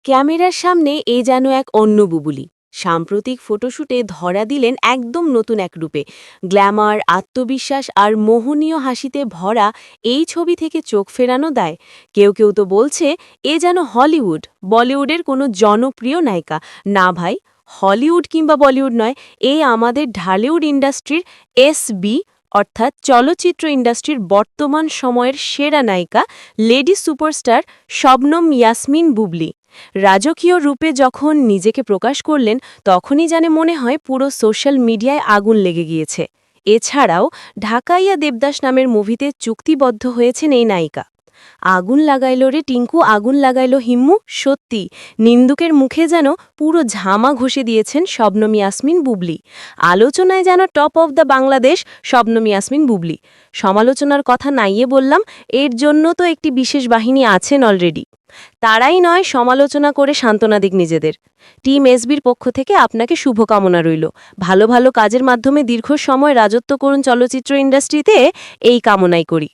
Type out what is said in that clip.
ক্যামেরার সামনে এ যেন এক অন্য বুবুলি। সাম্প্রতিক ফটোশুটে ধরা দিলেন একদম নতুন এক রূপে। গ্ল্যামার, আত্মবিশ্বাস আর মোহনীয় হাসিতে ভরা এই ছবি থেকে চোখ ফেরানো দায়। কেউ কেউ তো বলছে এ যেন হলিউড, বলিউডের কোনো জনপ্রিয় নায়িকা। না ভাই, হলিউড কিংবা বলিউড নয়, এই আমাদের ঢালিউড ইন্ডাস্ট্রির এসবি, অর্থাৎ চলচ্চিত্র ইন্ডাস্ট্রির বর্তমান সময়ের সেরা নায়িকা, লেডি সুপারস্টার শবনম ইয়াসমিন বুবলি। রাজকীয় রূপে যখন নিজেকে প্রকাশ করলেন, তখনই যেন মনে হয় পুরো সোশ্যাল মিডিয়ায় আগুন লেগে গিয়েছে। এছাড়াও ঢাকাইয়া দেবদাস নামের মুভিতে চুক্তিবদ্ধ হয়েছেন এই নায়িকা। আগুন লাগাইল রে টিঙ্কু, আগুন লাগাইল হিম্মু, সত্যি নিন্দুকের মুখে যেন পুরো ঝামা ঘষে দিয়েছেন শবনম ইয়াসমিন বুবলি। আলোচনায় যেন top of the Bangladesh Shabnam Yasmin Bubly. সমালোচনার কথা নাইয়ে বললাম, এর জন্য তো একটি বিশেষ বাহিনী আছেন অলরেডি। তারাই নয়, সমালোচনা করে সান্ত্বনা দিক নিজেদের। টিম এসবির পক্ষ থেকে আপনাকে শুভকামনা রইল। ভালো ভালো কাজের মাধ্যমে দীর্ঘ সময় রাজত্ব করুন চলচ্চিত্র ইন্ডাস্ট্রিতে, এই কামনাই করি।